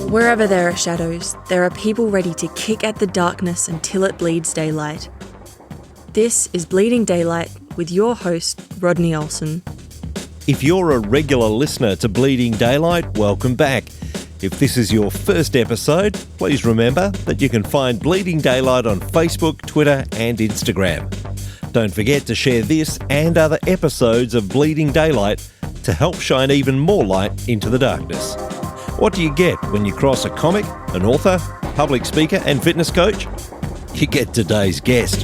Wherever there are shadows, there are people ready to kick at the darkness until it bleeds daylight. This is Bleeding Daylight with your host, Rodney Olsen. If you're a regular listener to Bleeding Daylight, welcome back. If this is your first episode, please remember that you can find Bleeding Daylight on Facebook, Twitter and Instagram. Don't forget to share this and other episodes of Bleeding Daylight to help shine even more light into the darkness. What do you get when you cross a comic, an author, public speaker and fitness coach? You get today's guest.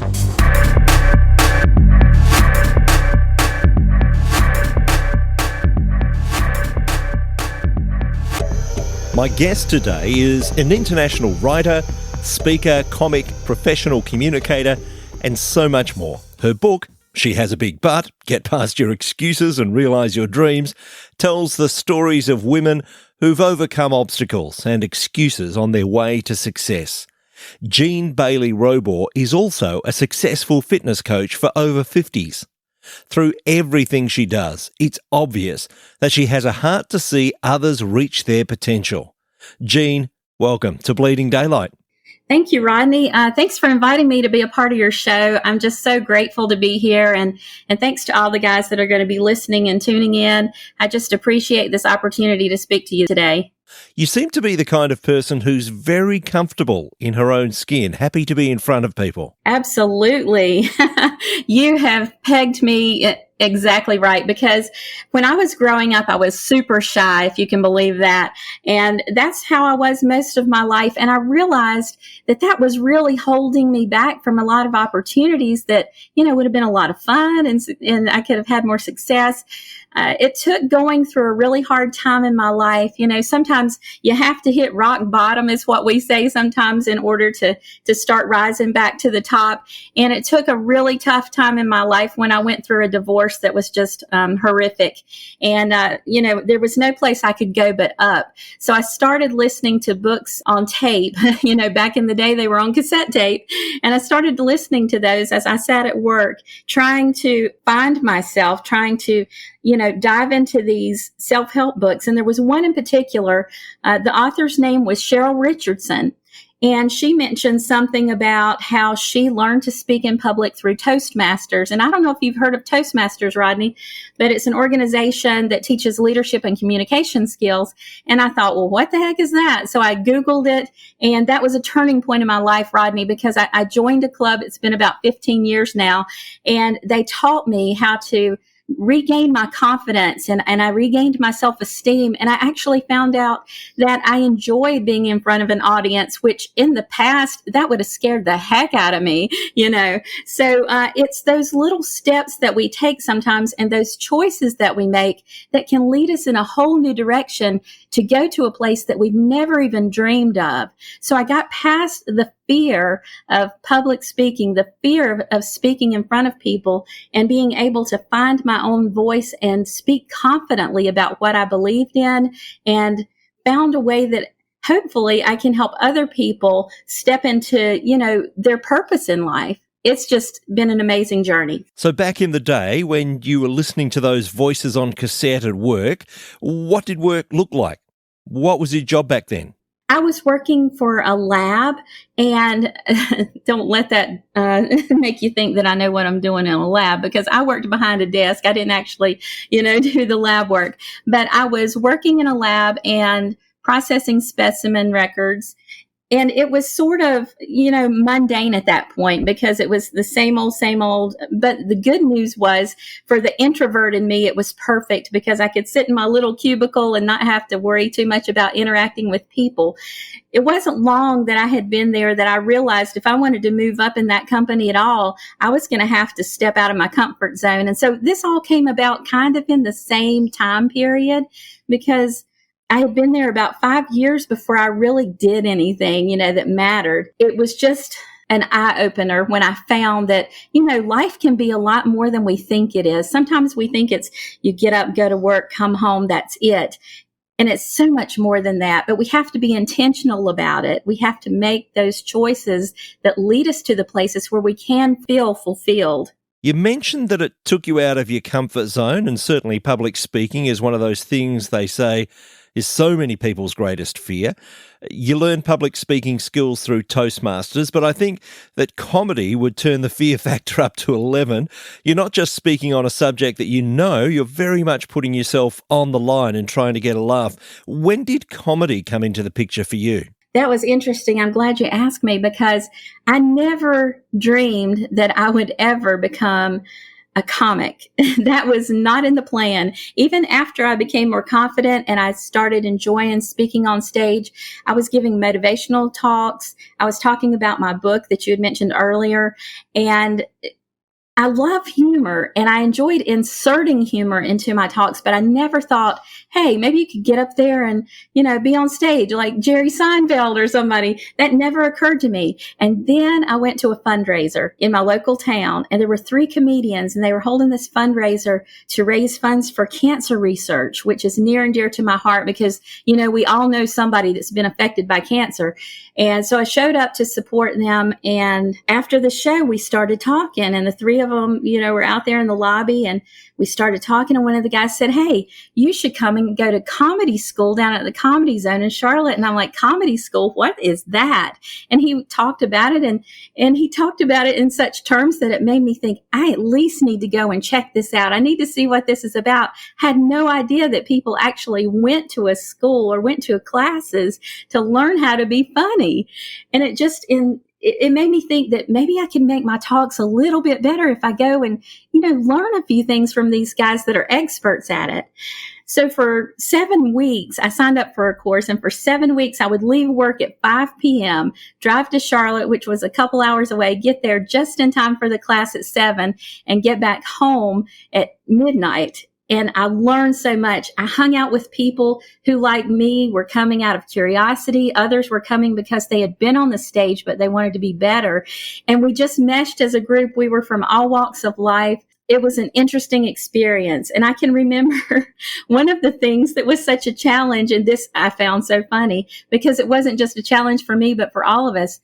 My guest today is an international writer, speaker, comic, professional communicator, and so much more. Her book, She Has a Big Butt, Get Past Your Excuses and Realise Your Dreams, tells the stories of women who've overcome obstacles and excuses on their way to success. Bailey Robor is also a successful fitness coach for over 50s. Through everything she does, it's obvious that she has a heart to see others reach their potential. Jean, welcome to Bleeding Daylight. Thank you, Rodney. Thanks for inviting me to be a part of your show. I'm just so grateful to be here, and thanks to all the guys that are going to be listening and tuning in. I just appreciate this opportunity to speak to you today. You seem to be the kind of person who's very comfortable in her own skin, happy to be in front of people. Absolutely. You have pegged me exactly right, because when I was growing up, I was super shy, if you can believe that. And that's how I was most of my life. And I realized that that was really holding me back from a lot of opportunities that, would have been a lot of fun and I could have had more success. It took going through a really hard time in my life. Sometimes you have to hit rock bottom is what we say sometimes in order to start rising back to the top. And it took a really tough time in my life when I went through a divorce that was just horrific. And, there was no place I could go but up. So I started listening to books on tape. Back in the day, they were on cassette tape. And I started listening to those as I sat at work, trying to find myself, trying to dive into these self-help books. And there was one in particular, the author's name was Cheryl Richardson. And she mentioned something about how she learned to speak in public through Toastmasters. And I don't know if you've heard of Toastmasters, Rodney, but it's an organization that teaches leadership and communication skills. And I thought, well, what the heck is that? So I Googled it, and that was a turning point in my life, Rodney, because I joined a club. It's been about 15 years now, and they taught me how to regained my confidence and I regained my self-esteem. And I actually found out that I enjoyed being in front of an audience, which in the past, that would have scared the heck out of me, So it's those little steps that we take sometimes and those choices that we make that can lead us in a whole new direction to go to a place that we've never even dreamed of. So I got past the fear of public speaking, the fear of speaking in front of people and being able to find my own voice and speak confidently about what I believed in, and found a way that hopefully I can help other people step into, their purpose in life. It's just been an amazing journey. So back in the day when you were listening to those voices on cassette at work, what did work look like? What was your job back then? I was working for a lab, and don't let that make you think that I know what I'm doing in a lab, because I worked behind a desk. I didn't actually, do the lab work, but I was working in a lab and processing specimen records. And it was sort of, mundane at that point because it was the same old. But the good news was, for the introvert in me, it was perfect because I could sit in my little cubicle and not have to worry too much about interacting with people. It wasn't long that I had been there that I realized if I wanted to move up in that company at all, I was going to have to step out of my comfort zone. And so this all came about kind of in the same time period, because I had been there about 5 years before I really did anything, that mattered. It was just an eye-opener when I found that, life can be a lot more than we think it is. Sometimes we think it's you get up, go to work, come home, that's it. And it's so much more than that, but we have to be intentional about it. We have to make those choices that lead us to the places where we can feel fulfilled. You mentioned that it took you out of your comfort zone, and certainly public speaking is one of those things they say is so many people's greatest fear. You learn public speaking skills through Toastmasters, but I think that comedy would turn the fear factor up to 11. You're not just speaking on a subject that you know, you're very much putting yourself on the line and trying to get a laugh. When did comedy come into the picture for you? That was interesting. I'm glad you asked me because I never dreamed that I would ever become a comic. That was not in the plan. Even after I became more confident and I started enjoying speaking on stage, I was giving motivational talks. I was talking about my book that you had mentioned earlier. And I love humor and I enjoyed inserting humor into my talks, but I never thought, hey, maybe you could get up there and, be on stage like Jerry Seinfeld or somebody. That never occurred to me. And then I went to a fundraiser in my local town and there were 3 comedians and they were holding this fundraiser to raise funds for cancer research, which is near and dear to my heart because, we all know somebody that's been affected by cancer. And so I showed up to support them. And after the show, we started talking and the 3 of them, were out there in the lobby and we started talking. And one of the guys said, hey, you should come and go to comedy school down at the Comedy Zone in Charlotte. And I'm like, comedy school? What is that? And he talked about it and he talked about it in such terms that it made me think, I at least need to go and check this out. I need to see what this is about. Had no idea that people actually went to a school or went to classes to learn how to be funny. And it made me think that maybe I can make my talks a little bit better if I go and, learn a few things from these guys that are experts at it. So for 7 weeks, I signed up for a course, and for 7 weeks, I would leave work at 5 p.m., drive to Charlotte, which was a couple hours away, get there just in time for the class at 7, and get back home at midnight. And I learned so much. I hung out with people who, like me, were coming out of curiosity. Others were coming because they had been on the stage, but they wanted to be better. And we just meshed as a group. We were from all walks of life. It was an interesting experience. And I can remember one of the things that was such a challenge, and this I found so funny because it wasn't just a challenge for me, but for all of us.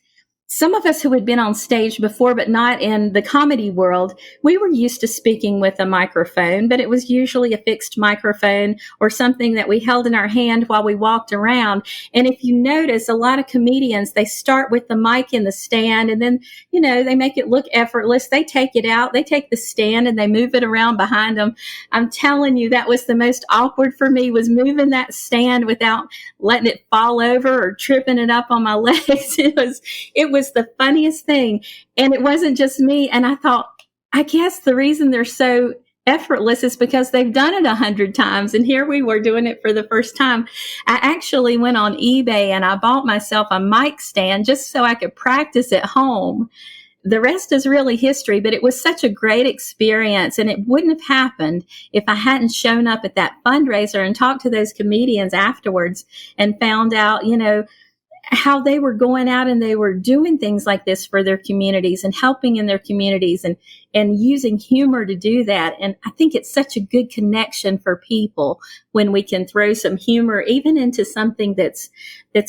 Some of us who had been on stage before, but not in the comedy world, we were used to speaking with a microphone, but it was usually a fixed microphone or something that we held in our hand while we walked around. And if you notice, a lot of comedians, they start with the mic in the stand and then, they make it look effortless. They take it out, they take the stand and they move it around behind them. I'm telling you, that was the most awkward for me, was moving that stand without letting it fall over or tripping it up on my legs. It was the funniest thing. And it wasn't just me. And I thought, I guess the reason they're so effortless is because they've done it 100 times. And here we were doing it for the first time. I actually went on eBay and I bought myself a mic stand just so I could practice at home. The rest is really history, but it was such a great experience. And it wouldn't have happened if I hadn't shown up at that fundraiser and talked to those comedians afterwards and found out, how they were going out and they were doing things like this for their communities and helping in their communities and using humor to do that. And I think it's such a good connection for people when we can throw some humor even into something that's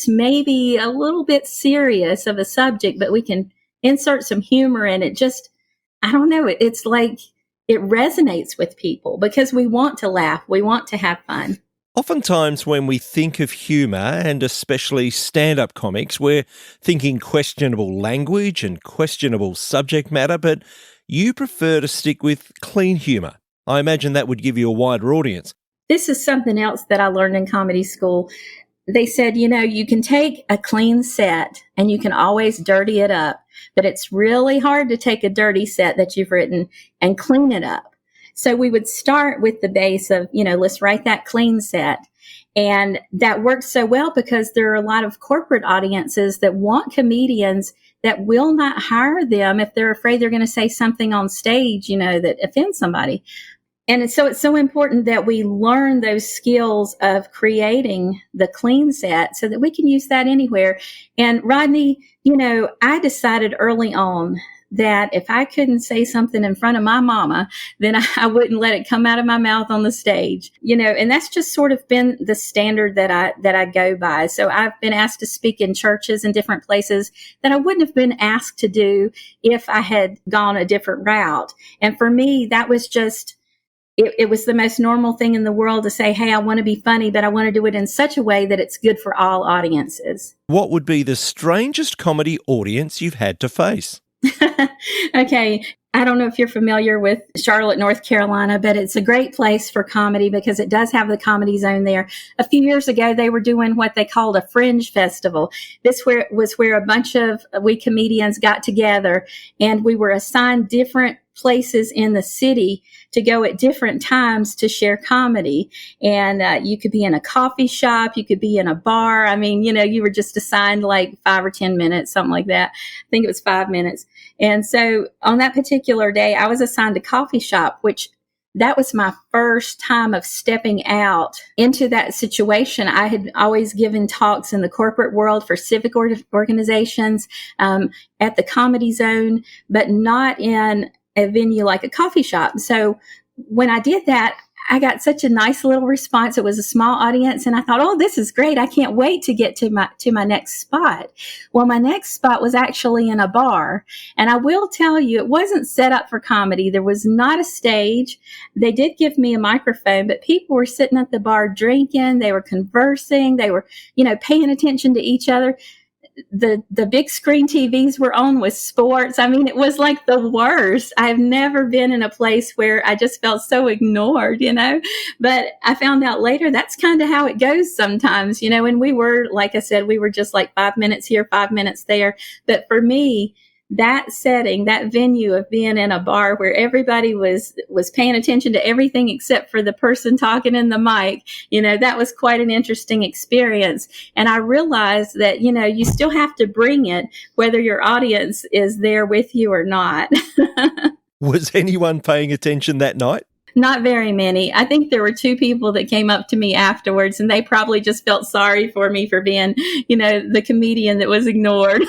maybe a little bit serious of a subject, but we can insert some humor in it. Just, I don't know, it's like it resonates with people because we want to laugh. We want to have fun. Oftentimes when we think of humour, and especially stand-up comics, we're thinking questionable language and questionable subject matter, but you prefer to stick with clean humour. I imagine that would give you a wider audience. This is something else that I learned in comedy school. They said, you can take a clean set and you can always dirty it up, but it's really hard to take a dirty set that you've written and clean it up. So we would start with the base of, let's write that clean set. And that works so well because there are a lot of corporate audiences that want comedians that will not hire them if they're afraid they're going to say something on stage, that offends somebody. And so it's so important that we learn those skills of creating the clean set so that we can use that anywhere. And Rodney, I decided early on that if I couldn't say something in front of my mama, then I wouldn't let it come out of my mouth on the stage, and that's just sort of been the standard that I go by. So I've been asked to speak in churches and different places that I wouldn't have been asked to do if I had gone a different route. And for me, that was just it was the most normal thing in the world to say, hey, I want to be funny, but I want to do it in such a way that it's good for all audiences. What would be the strangest comedy audience you've had to face? Okay. I don't know if you're familiar with Charlotte, North Carolina, but it's a great place for comedy because it does have the Comedy Zone there. A few years ago, they were doing what they called a fringe festival. This was where a bunch of we comedians got together, and we were assigned different places in the city to go at different times to share comedy. And you could be in a coffee shop, you could be in a bar. I mean, you were just assigned like 5 or 10 minutes, something like that. I think it was 5 minutes. And so on that particular day, I was assigned a coffee shop, which that was my first time of stepping out into that situation. I had always given talks in the corporate world for civic organizations, at the Comedy Zone, but not in a venue like a coffee shop. So when I did that, I got such a nice little response. It was a small audience, and I thought, oh, this is great. I can't wait to get to my next spot. Well, my next spot was actually in a bar. And I will tell you, it wasn't set up for comedy. There was not a stage. They did give me a microphone, but people were sitting at the bar drinking. They were conversing. They were, paying attention to each other. The big screen TVs were on with sports. I mean, it was like the worst. I've never been in a place where I just felt so ignored, but I found out later that's kind of how it goes sometimes, and we were, like I said, we were just like 5 minutes here, 5 minutes there. But for me, that setting, that venue of being in a bar where everybody was paying attention to everything except for the person talking in the mic, that was quite an interesting experience. And I realized that, you still have to bring it, whether your audience is there with you or not. Was anyone paying attention that night? Not very many. I think there were 2 people that came up to me afterwards, and they probably just felt sorry for me for being, the comedian that was ignored.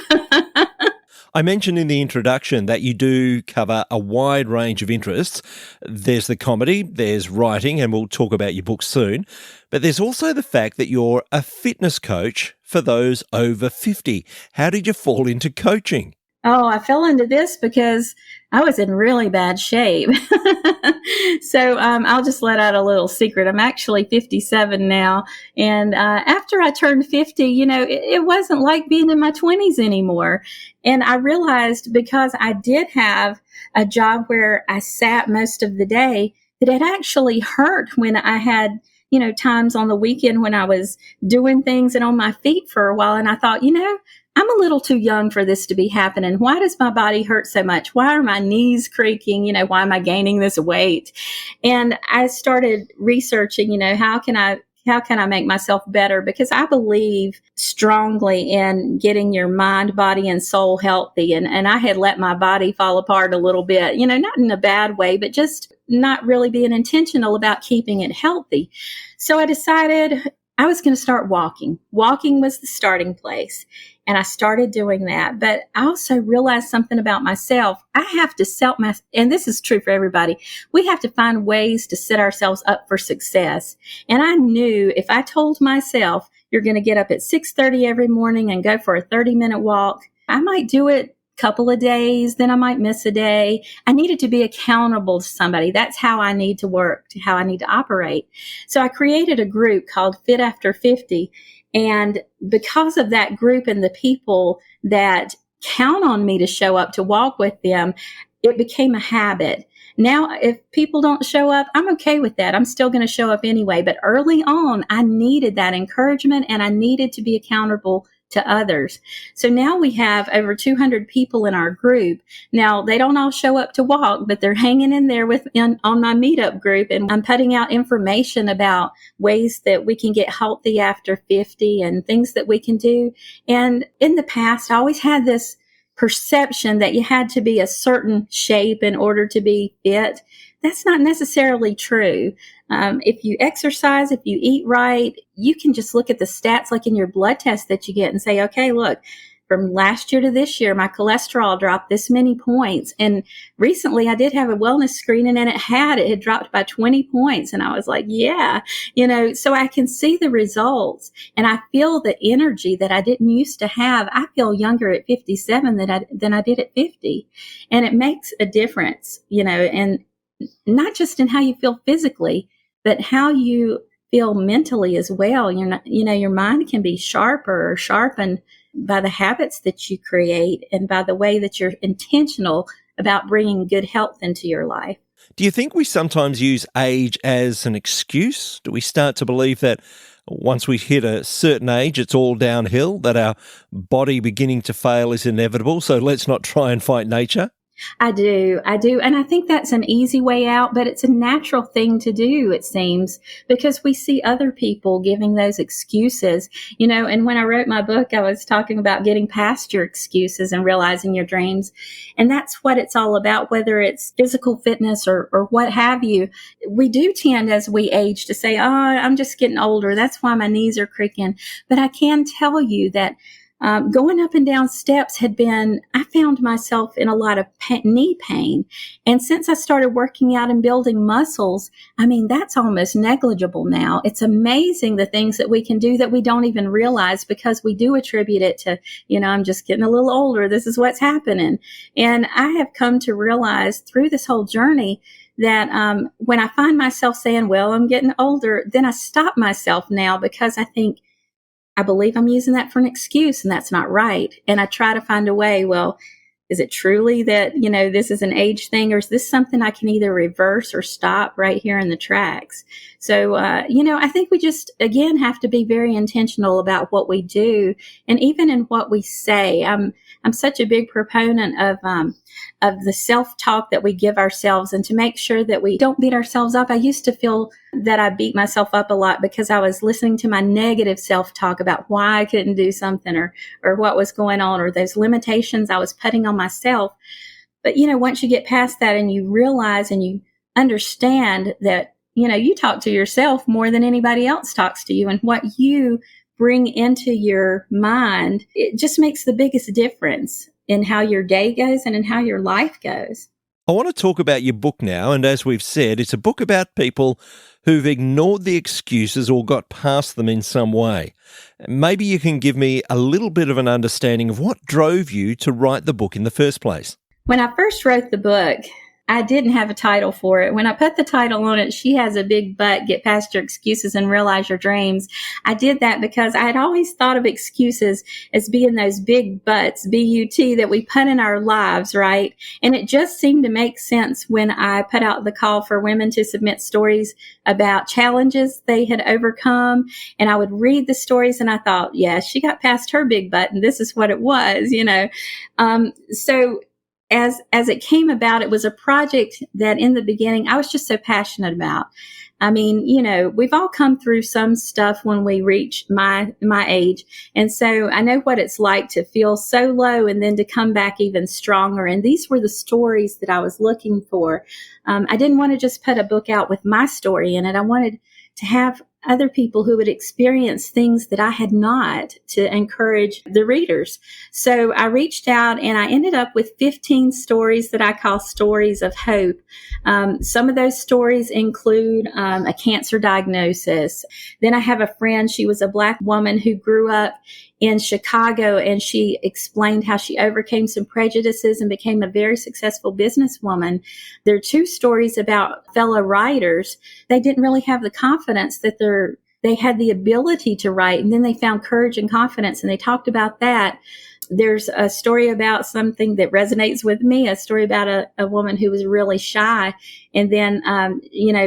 I mentioned in the introduction that you do cover a wide range of interests. There's the comedy, there's writing, and we'll talk about your book soon. But there's also the fact that you're a fitness coach for those over 50. How did you fall into coaching? Oh, I fell into this because I was in really bad shape. So I'll just let out a little secret. I'm actually 57 now. And after I turned 50, it wasn't like being in my 20s anymore. And I realized because I did have a job where I sat most of the day, that it actually hurt when I had, times on the weekend when I was doing things and on my feet for a while. And I thought, I'm a little too young for this to be happening. Why does my body hurt so much? Why are my knees creaking? Why am I gaining this weight? And I started researching, how can I make myself better? Because I believe strongly in getting your mind, body, and soul healthy. And I had let my body fall apart a little bit, not in a bad way, but just not really being intentional about keeping it healthy. So I decided I was going to start walking. Walking was the starting place. And I started doing that. But I also realized something about myself. I have to and this is true for everybody. We have to find ways to set ourselves up for success. And I knew if I told myself, you're going to get up at 6:30 every morning and go for a 30-minute walk, I might do it a couple of days, then I might miss a day. I needed to be accountable to somebody. That's how I need to work, how I need to operate. So I created a group called Fit After 50. And because of that group and the people that count on me to show up to walk with them, it became a habit. Now, if people don't show up, I'm okay with that. I'm still going to show up anyway. But early on, I needed that encouragement and I needed to be accountable to others. So now we have over 200 people in our group. Now, they don't all show up to walk, but they're hanging in there on my meetup group. And I'm putting out information about ways that we can get healthy after 50 and things that we can do. And in the past, I always had this perception that you had to be a certain shape in order to be fit. That's not necessarily true. If you exercise, if you eat right, you can just look at the stats like in your blood test that you get and say, okay, look, from last year to this year, my cholesterol dropped this many points. And recently I did have a wellness screening and it had dropped by 20 points. And I was like, yeah, so I can see the results and I feel the energy that I didn't used to have. I feel younger at 57 than I did at 50. And it makes a difference, and not just in how you feel physically, but how you feel mentally as well. You're not, your mind can be sharper or sharpened by the habits that you create and by the way that you're intentional about bringing good health into your life. Do you think we sometimes use age as an excuse? Do we start to believe that once we hit a certain age, it's all downhill, that our body beginning to fail is inevitable, so let's not try and fight nature? I do. And I think that's an easy way out, but it's a natural thing to do, it seems, because we see other people giving those excuses, and when I wrote my book, I was talking about getting past your excuses and realizing your dreams. And that's what it's all about, whether it's physical fitness or what have you. We do tend as we age to say, oh, I'm just getting older. That's why my knees are creaking. But I can tell you that going up and down steps I found myself in a lot of knee pain. And since I started working out and building muscles, that's almost negligible now. It's amazing the things that we can do that we don't even realize because we do attribute it to, I'm just getting a little older. This is what's happening. And I have come to realize through this whole journey that when I find myself saying, well, I'm getting older, then I stop myself now because I believe I'm using that for an excuse, and that's not right. And I try to find a way, well, is it truly that, this is an age thing, or is this something I can either reverse or stop right here in the tracks? So, I think we just, again, have to be very intentional about what we do and even in what we say. I'm such a big proponent of the self-talk that we give ourselves and to make sure that we don't beat ourselves up. I used to feel that I beat myself up a lot because I was listening to my negative self-talk about why I couldn't do something or what was going on or those limitations I was putting on myself. But, once you get past that and you realize and you understand that, you talk to yourself more than anybody else talks to you, and what you bring into your mind, it just makes the biggest difference in how your day goes and in how your life goes. I want to talk about your book now, and as we've said, it's a book about people who've ignored the excuses or got past them in some way. Maybe you can give me a little bit of an understanding of what drove you to write the book in the first place. When I first wrote the book, I didn't have a title for it. When I put the title on it, She Has a Big Butt, Get Past Your Excuses and Realize Your Dreams, I did that because I had always thought of excuses as being those big butts, B-U-T, that we put in our lives, right? And it just seemed to make sense when I put out the call for women to submit stories about challenges they had overcome. And I would read the stories and I thought, yeah, she got past her big butt and this is what it was, So as it came about, it was a project that in the beginning I was just so passionate about. We've all come through some stuff when we reach my age. And so I know what it's like to feel so low and then to come back even stronger. And these were the stories that I was looking for. I didn't want to just put a book out with my story in it. I wanted to have other people who would experience things that I had not, to encourage the readers. So I reached out and I ended up with 15 stories that I call stories of hope. Some of those stories include a cancer diagnosis. Then I have a friend, she was a Black woman who grew up in Chicago, and she explained how she overcame some prejudices and became a very successful businesswoman. There are 2 stories about fellow writers. They didn't really have the confidence that they had the ability to write, and then they found courage and confidence, and they talked about that. There's a story about something that resonates with me, a story about a woman who was really shy. And then,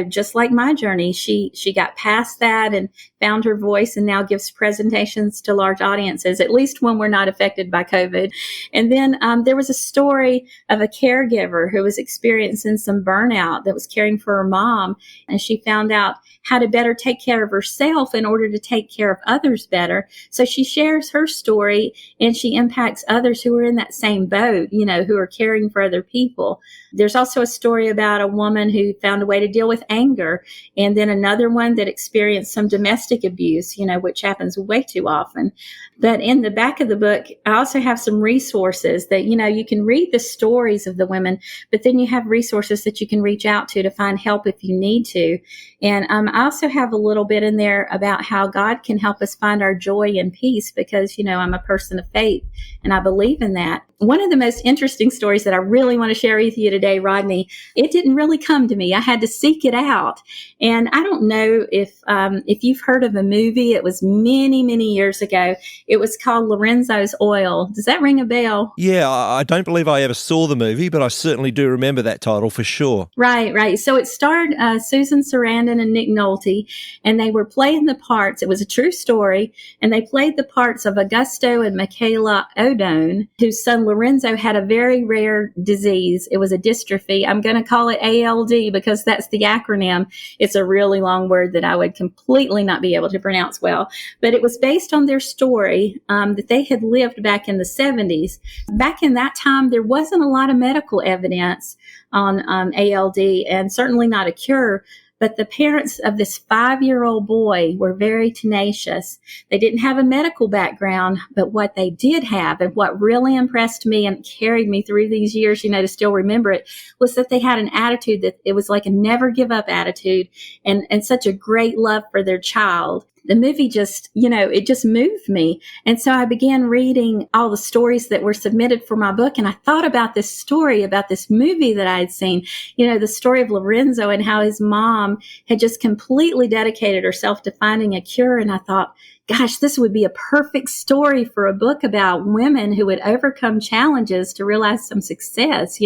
just like my journey, she got past that and found her voice and now gives presentations to large audiences, at least when we're not affected by COVID. And then there was a story of a caregiver who was experiencing some burnout that was caring for her mom. And she found out how to better take care of herself in order to take care of others better. So she shares her story and she impacts others who are in that same boat, who are caring for other people. There's also a story about a woman who found a way to deal with anger, and then another one that experienced some domestic abuse, which happens way too often. But in the back of the book, I also have some resources that, you can read the stories of the women, but then you have resources that you can reach out to find help if you need to. And I also have a little bit in there about how God can help us find our joy and peace because, I'm a person of faith. And I believe in that. One of the most interesting stories that I really want to share with you today, Rodney, it didn't really come to me. I had to seek it out. And I don't know if you've heard of a movie. It was many, many years ago. It was called Lorenzo's Oil. Does that ring a bell? Yeah, I don't believe I ever saw the movie, but I certainly do remember that title for sure. Right. So it starred Susan Sarandon and Nick Nolte, and they were playing the parts. It was a true story, and they played the parts of Augusto and Michaela Odone, whose son Lorenzo had a very rare disease. It was a dystrophy. I'm going to call it ALD because that's the acronym. It's a really long word that I would completely not be able to pronounce well. But it was based on their story that they had lived back in the 70s. Back in that time, there wasn't a lot of medical evidence on ALD and certainly not a cure. But the parents of this 5-year-old boy were very tenacious. They didn't have a medical background, but what they did have, and what really impressed me and carried me through these years, to still remember it, was that they had an attitude that it was like a never give up attitude and such a great love for their child. The movie just, it just moved me. And so I began reading all the stories that were submitted for my book. And I thought about this story, about this movie that I had seen, the story of Lorenzo and how his mom had just completely dedicated herself to finding a cure. And I thought, gosh, this would be a perfect story for a book about women who would overcome challenges to realize some success,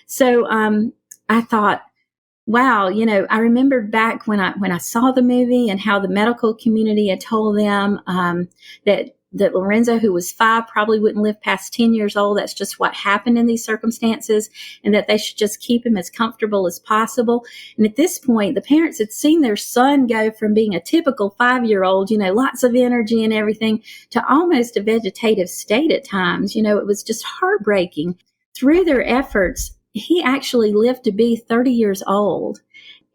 So I thought, wow, I remembered back when I saw the movie and how the medical community had told them that Lorenzo, who was 5, probably wouldn't live past 10 years old. That's just what happened in these circumstances, and that they should just keep him as comfortable as possible. And at this point, the parents had seen their son go from being a typical 5-year-old, lots of energy and everything, to almost a vegetative state at times. It was just heartbreaking. Through their efforts, he actually lived to be 30 years old.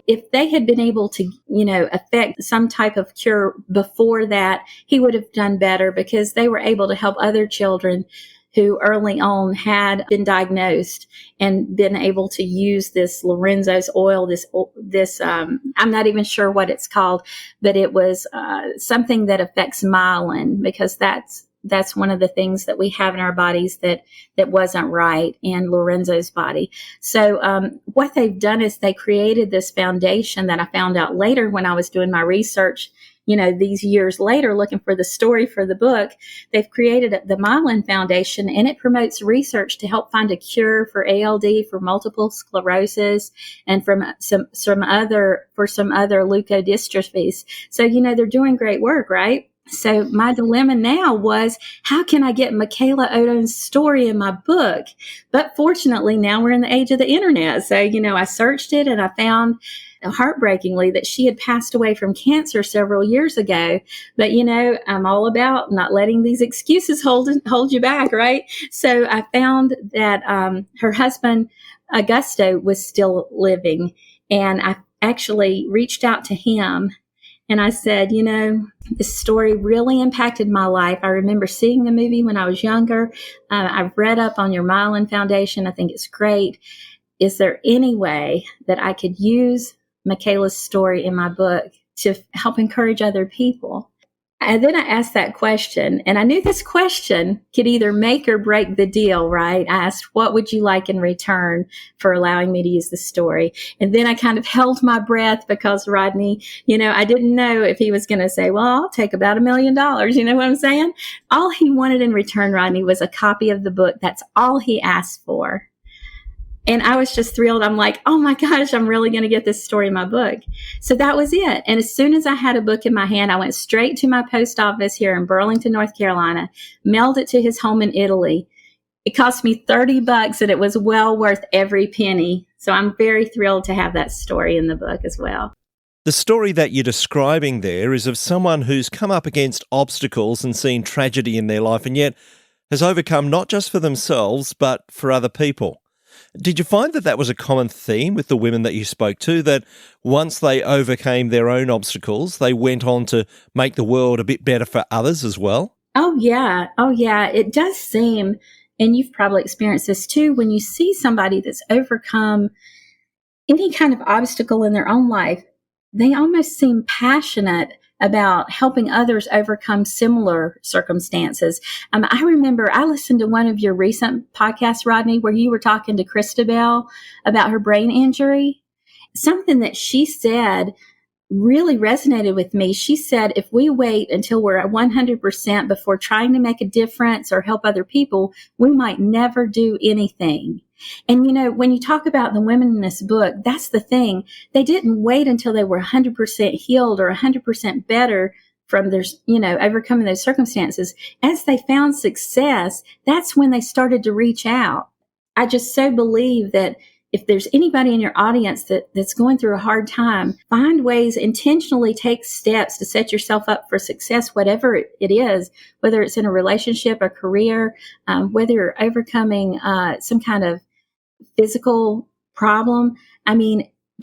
If they had been able to, affect some type of cure before that, he would have done better because they were able to help other children who early on had been diagnosed and been able to use this Lorenzo's oil, this I'm not even sure what it's called, but it was something that affects myelin, because that's one of the things that we have in our bodies that wasn't right in Lorenzo's body. So what they've done is they created this foundation that I found out later when I was doing my research, these years later, looking for the story for the book. They've created the Myelin Foundation, and it promotes research to help find a cure for ALD, for multiple sclerosis, and for some other leukodystrophies. So, they're doing great work, right? So my dilemma now was, how can I get Michaela Odone's story in my book? But fortunately, now we're in the age of the internet. So, I searched it and I found, heartbreakingly, that she had passed away from cancer several years ago. But, I'm all about not letting these excuses hold you back, right? So I found that her husband, Augusto, was still living. And I actually reached out to him. And I said, this story really impacted my life. I remember seeing the movie when I was younger. I've read up on your Myelin Foundation. I think it's great. Is there any way that I could use Michaela's story in my book to help encourage other people? And then I asked that question, and I knew this question could either make or break the deal, right? I asked, what would you like in return for allowing me to use the story? And then I kind of held my breath because Rodney, I didn't know if he was going to say, well, I'll take about $1 million. You know what I'm saying? All he wanted in return, Rodney, was a copy of the book. That's all he asked for. And I was just thrilled. I'm like, oh my gosh, I'm really going to get this story in my book. So that was it. And as soon as I had a book in my hand, I went straight to my post office here in Burlington, North Carolina, mailed it to his home in Italy. It cost me $30 and it was well worth every penny. So I'm very thrilled to have that story in the book as well. The story that you're describing there is of someone who's come up against obstacles and seen tragedy in their life and yet has overcome not just for themselves, but for other people. Did you find that was a common theme with the women that you spoke to, that once they overcame their own obstacles, they went on to make the world a bit better for others as well? Oh, yeah. It does seem, and you've probably experienced this too, when you see somebody that's overcome any kind of obstacle in their own life, they almost seem passionate about helping others overcome similar circumstances. I remember I listened to one of your recent podcasts, Rodney, where you were talking to Christabel about her brain injury. Something that she said really resonated with me. She said, if we wait until we're at 100% before trying to make a difference or help other people, we might never do anything. And, when you talk about the women in this book, that's the thing. They didn't wait until they were 100% healed or 100% better from their, overcoming those circumstances. As they found success, that's when they started to reach out. I just so believe that if there's anybody in your audience that's going through a hard time, find ways, intentionally take steps to set yourself up for success, whatever it is, whether it's in a relationship, a career, whether you're overcoming some kind of physical problem.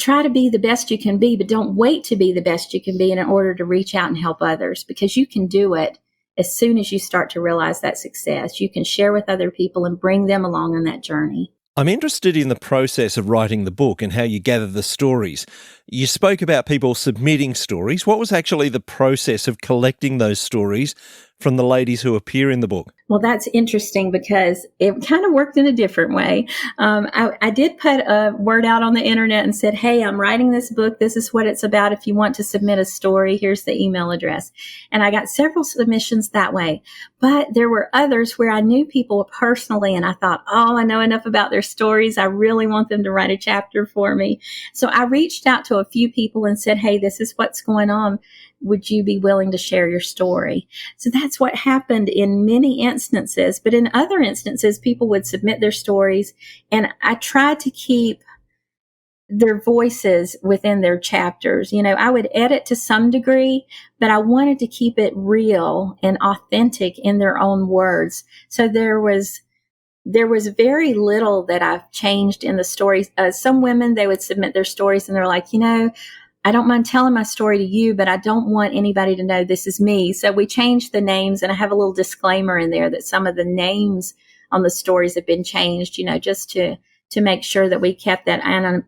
Try to be the best you can be, but don't wait to be the best you can be in order to reach out and help others, because you can do it as soon as you start to realize that success. You can share with other people and bring them along on that journey. I'm interested in the process of writing the book and how you gather the stories. You spoke about people submitting stories. What was actually the process of collecting those stories from the ladies who appear in the book? Well, that's interesting because it kind of worked in a different way. I did put a word out on the internet and said, hey, I'm writing this book. This is what it's about. If you want to submit a story, here's the email address. And I got several submissions that way. But there were others where I knew people personally and I thought, I know enough about their stories. I really want them to write a chapter for me. So I reached out to a few people and said, hey, this is what's going on. Would you be willing to share your story? So that's what happened in many instances. But in other instances, people would submit their stories, and I tried to keep their voices within their chapters. I would edit to some degree, but I wanted to keep it real and authentic in their own words. So there was very little that I've changed in the stories. Some women, they would submit their stories and they're like, I don't mind telling my story to you, but I don't want anybody to know this is me. So we changed the names, and I have a little disclaimer in there that some of the names on the stories have been changed, just to make sure that we kept that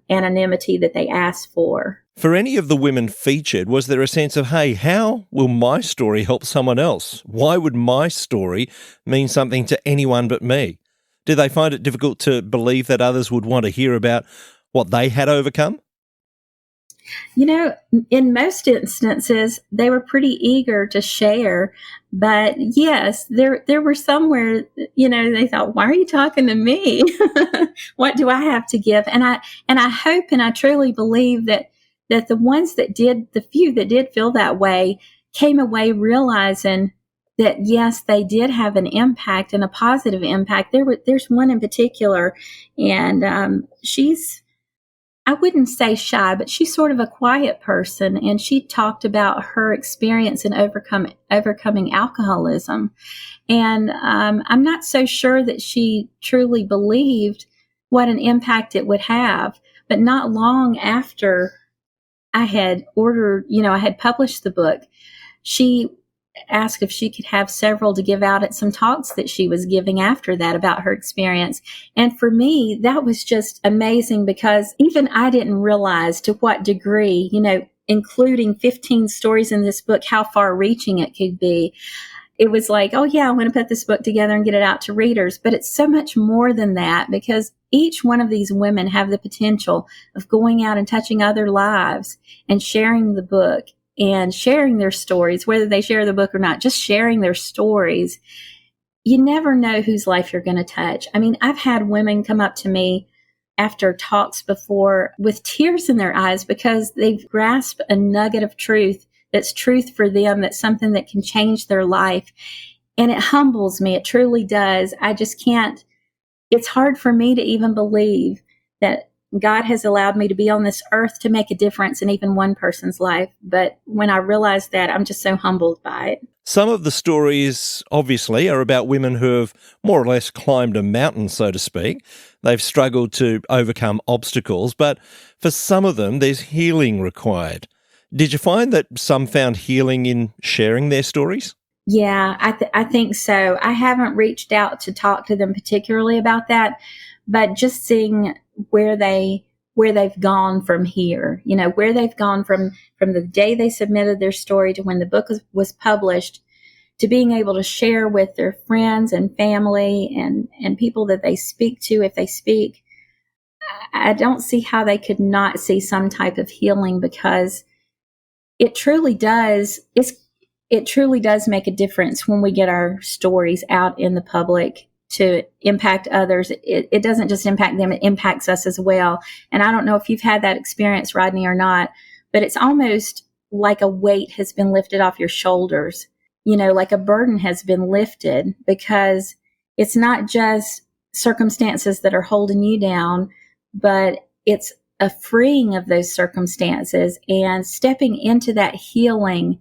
anonymity that they asked for. For any of the women featured, was there a sense of, hey, how will my story help someone else? Why would my story mean something to anyone but me? Did they find it difficult to believe that others would want to hear about what they had overcome? In most instances, they were pretty eager to share. But yes, there were some where, they thought, why are you talking to me? What do I have to give? And I hope and I truly believe that the ones that did, the few that did feel that way, came away realizing that, yes, they did have an impact and a positive impact. There's one in particular, and she's, I wouldn't say shy, but she's sort of a quiet person. And she talked about her experience in overcoming alcoholism. And I'm not so sure that she truly believed what an impact it would have. But not long after I had I had published the book, she asked if she could have several to give out at some talks that she was giving after that about her experience. And for me, that was just amazing, because even I didn't realize to what degree, including 15 stories in this book, how far reaching it could be. It was like, oh yeah, I want to put this book together and get it out to readers. But it's so much more than that, because each one of these women have the potential of going out and touching other lives and sharing the book and sharing their stories, whether they share the book or not, just sharing their stories. You never know whose life you're going to touch. I've had women come up to me after talks before with tears in their eyes because they've grasped a nugget of truth that's truth for them, that's something that can change their life. And it humbles me. It truly does. I just can't, it's hard for me to even believe that God has allowed me to be on this earth to make a difference in even one person's life. But when I realize that, I'm just so humbled by it. Some of the stories, obviously, are about women who have more or less climbed a mountain, so to speak. They've struggled to overcome obstacles, but for some of them, there's healing required. Did you find that some found healing in sharing their stories? Yeah, I think so. I haven't reached out to talk to them particularly about that, but just seeing where they where they've gone from here, where they've gone from the day they submitted their story to when the book was published, to being able to share with their friends and family and people that they speak to, if they speak. I don't see how they could not see some type of healing, because it truly does. It truly does make a difference when we get our stories out in the public to impact others. It doesn't just impact them, it impacts us as well. And I don't know if you've had that experience, Rodney, or not, but it's almost like a weight has been lifted off your shoulders, like a burden has been lifted, because it's not just circumstances that are holding you down, but it's a freeing of those circumstances and stepping into that healing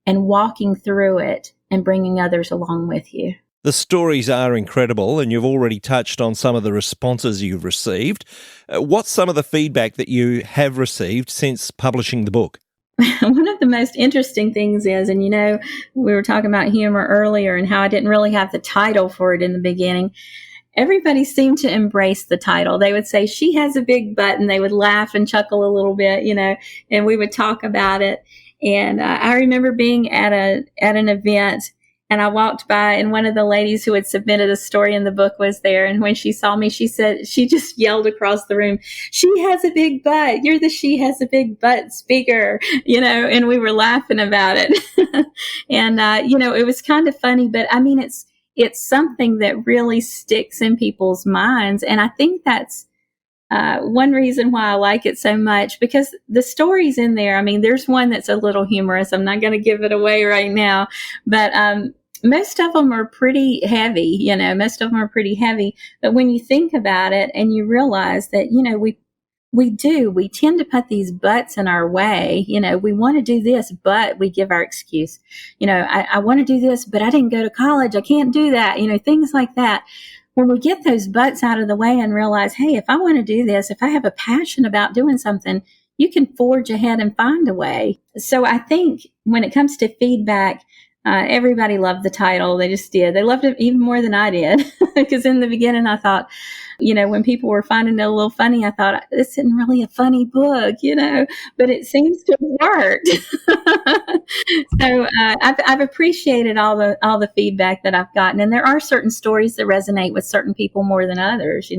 and walking through it and bringing others along with you. The stories are incredible, and you've already touched on some of the responses you've received. What's some of the feedback that you have received since publishing the book? One of the most interesting things is, and we were talking about humor earlier and how I didn't really have the title for it in the beginning. Everybody seemed to embrace the title. They would say, "She has a big butt," and they would laugh and chuckle a little bit, and we would talk about it. And I remember being at an event, and I walked by, and one of the ladies who had submitted a story in the book was there. And when she saw me, she just yelled across the room, "She has a big butt. You're the She Has a Big Butt speaker," and we were laughing about it. And, it was kind of funny, but I mean, it's something that really sticks in people's minds. And I think that's one reason why I like it so much, because the stories in there, I mean, there's one that's a little humorous. I'm not going to give it away right now, but most of them are pretty heavy, But when you think about it and you realize that, we tend to put these buts in our way. We want to do this, but we give our excuse. I want to do this, but I didn't go to college. I can't do that. Things like that. When we get those buts out of the way and realize, hey, if I want to do this, if I have a passion about doing something, you can forge ahead and find a way. So I think when it comes to feedback, everybody loved the title. They just did. They loved it even more than I did, because in the beginning I thought, when people were finding it a little funny, I thought, this isn't really a funny book, but it seems to have worked. So I've appreciated all the feedback that I've gotten, and there are certain stories that resonate with certain people more than others.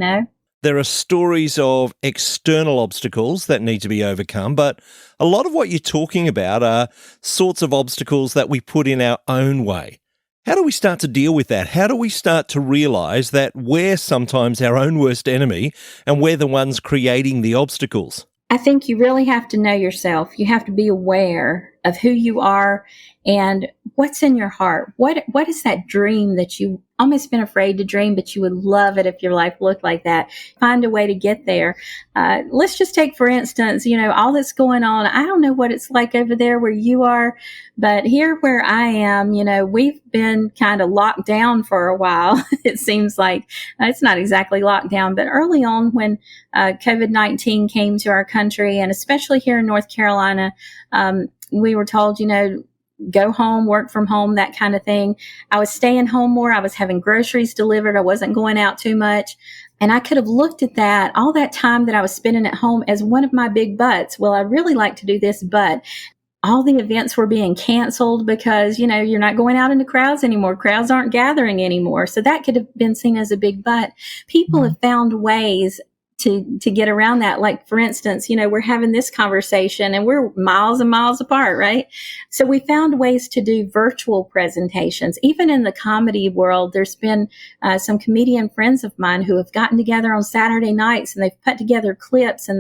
There are stories of external obstacles that need to be overcome, but a lot of what you're talking about are sorts of obstacles that we put in our own way. How do we start to deal with that? How do we start to realise that we're sometimes our own worst enemy and we're the ones creating the obstacles? I think you really have to know yourself. You have to be aware of who you are and what's in your heart. What is that dream that you almost been afraid to dream, but you would love it if your life looked like that? Find a way to get there. Let's just take, for instance, all that's going on. I don't know what it's like over there where you are, but here where I am, we've been kind of locked down for a while. It seems like it's not exactly locked down, but early on when COVID-19 came to our country, and especially here in North Carolina, we were told, go home, work from home, that kind of thing. I was staying home more. I was having groceries delivered. I wasn't going out too much. And I could have looked at that, all that time that I was spending at home, as one of my big buts. Well, I'd really like to do this, but all the events were being canceled because, you're not going out into crowds anymore. Crowds aren't gathering anymore. So that could have been seen as a big but. People have found ways to get around that. Like, for instance, we're having this conversation and we're miles and miles apart, right? So we found ways to do virtual presentations. Even in the comedy world, there's been some comedian friends of mine who have gotten together on Saturday nights and they've put together clips and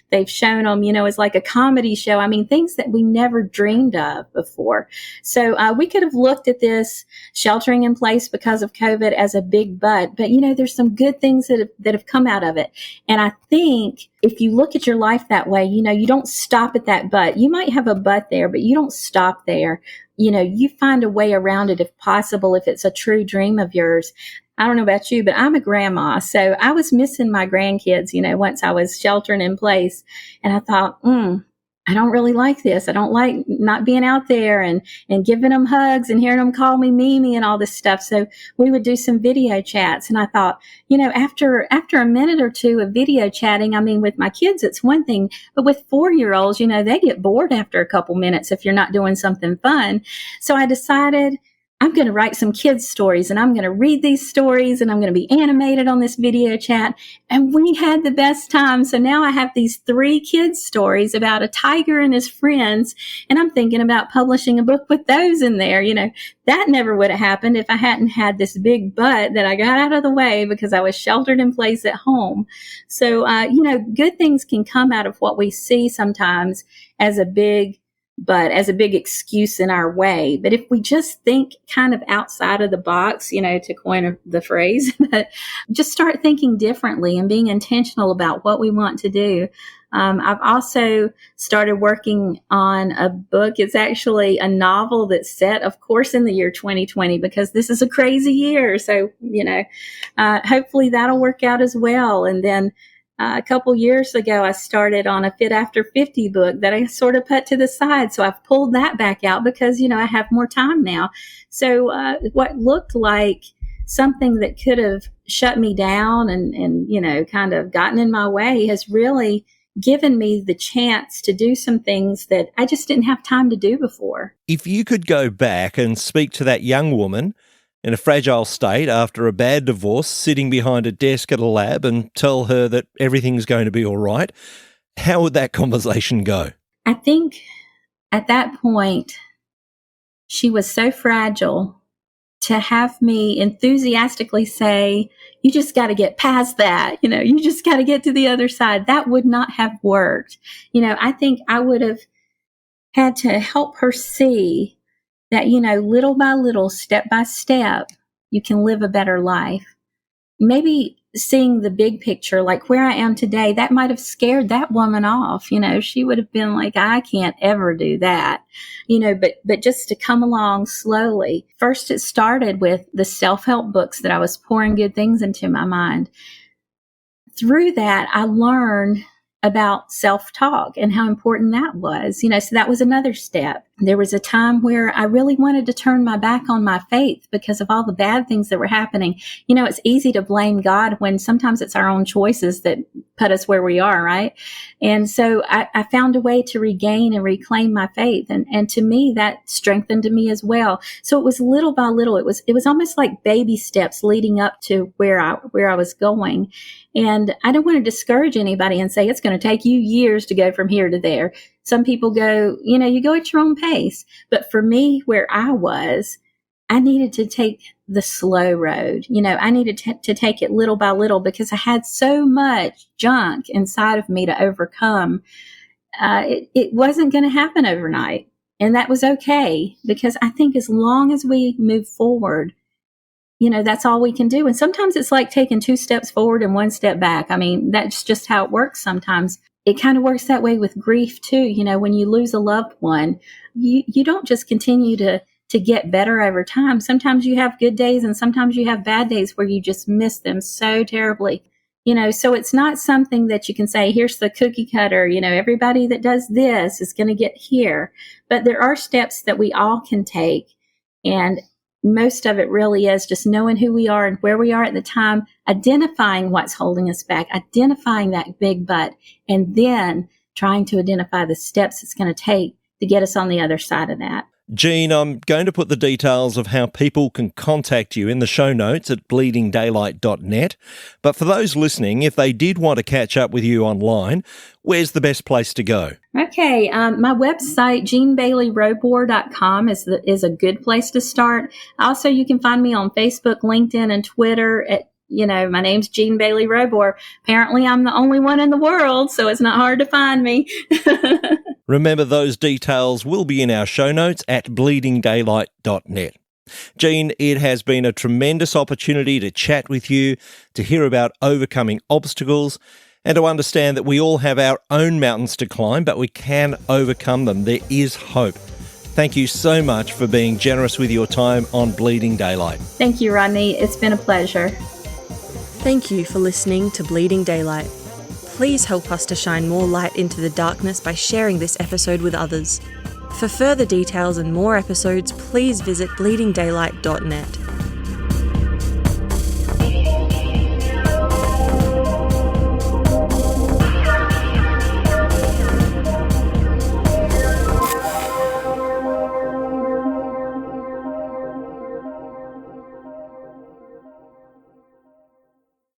they've shown them, as like a comedy show. I mean, things that we never dreamed of before. So we could have looked at this sheltering in place because of COVID as a big but there's some good things that have come out of it. And I think if you look at your life that way, you don't stop at that but. You might have a but there, but you don't stop there. You find a way around it if possible, if it's a true dream of yours. I don't know about you, but I'm a grandma. So I was missing my grandkids, once I was sheltering in place. And I thought, I don't really like this. I don't like not being out there and giving them hugs and hearing them call me Mimi and all this stuff. So we would do some video chats. And I thought, after a minute or two of video chatting, I mean, with my kids, it's one thing, but with 4-year-olds, they get bored after a couple minutes if you're not doing something fun. So I decided I'm going to write some kids' stories, and I'm going to read these stories, and I'm going to be animated on this video chat. And we had the best time. So now I have these 3 kids' stories about a tiger and his friends, and I'm thinking about publishing a book with those in there. That never would have happened if I hadn't had this big butt that I got out of the way because I was sheltered in place at home. So, good things can come out of what we see sometimes as a big excuse in our way. But if we just think kind of outside of the box, to coin the phrase, but just start thinking differently and being intentional about what we want to do. I've also started working on a book. It's actually a novel that's set, of course, in the year 2020, because this is a crazy year. So, hopefully that'll work out as well. And then a couple years ago, I started on a Fit After 50 book that I sort of put to the side. So I've pulled that back out because, I have more time now. So what looked like something that could have shut me down and kind of gotten in my way has really given me the chance to do some things that I just didn't have time to do before. If you could go back and speak to that young woman in a fragile state after a bad divorce, sitting behind a desk at a lab, and tell her that everything's going to be all right, how would that conversation go? I think at that point, she was so fragile. To have me enthusiastically say, you just got to get past that, you just got to get to the other side, that would not have worked. I think I would have had to help her see that, little by little, step by step, you can live a better life. Maybe seeing the big picture, like where I am today, that might have scared that woman off. She would have been like, I can't ever do that, but just to come along slowly. First, it started with the self-help books that I was pouring good things into my mind. Through that, I learned about self-talk and how important that was, so that was another step. There was a time where I really wanted to turn my back on my faith because of all the bad things that were happening. It's easy to blame God when sometimes it's our own choices that put us where we are, right? And so I found a way to regain and reclaim my faith. And to me, that strengthened me as well. So it was little by little. It was almost like baby steps leading up to where I was going. And I don't want to discourage anybody and say it's going to take you years to go from here to there. Some people go, you go at your own pace. But for me, where I was, I needed to take the slow road. I needed to take it little by little because I had so much junk inside of me to overcome. It wasn't going to happen overnight. And that was okay, because I think as long as we move forward, that's all we can do. And sometimes it's like taking 2 steps forward and 1 step back. I mean, that's just how it works sometimes. It kind of works that way with grief too. When you lose a loved one, you don't just continue to get better over time. Sometimes you have good days and sometimes you have bad days where you just miss them so terribly. So it's not something that you can say, here's the cookie cutter, everybody that does this is going to get here. But there are steps that we all can take. And most of it really is just knowing who we are and where we are at the time, identifying what's holding us back, identifying that big butt, and then trying to identify the steps it's going to take to get us on the other side of that. Jean, I'm going to put the details of how people can contact you in the show notes at bleedingdaylight.net. But for those listening, if they did want to catch up with you online, where's the best place to go? Okay, my website, jeanbaileyrobor.com, is a good place to start. Also, you can find me on Facebook, LinkedIn, and Twitter at my name's Jean Bailey Robor. Apparently, I'm the only one in the world, so it's not hard to find me. Remember, those details will be in our show notes at bleedingdaylight.net. Jean, it has been a tremendous opportunity to chat with you, to hear about overcoming obstacles, and to understand that we all have our own mountains to climb, but we can overcome them. There is hope. Thank you so much for being generous with your time on Bleeding Daylight. Thank you, Rodney. It's been a pleasure. Thank you for listening to Bleeding Daylight. please help us to shine more light into the darkness by sharing this episode with others. For further details and more episodes, please visit bleedingdaylight.net.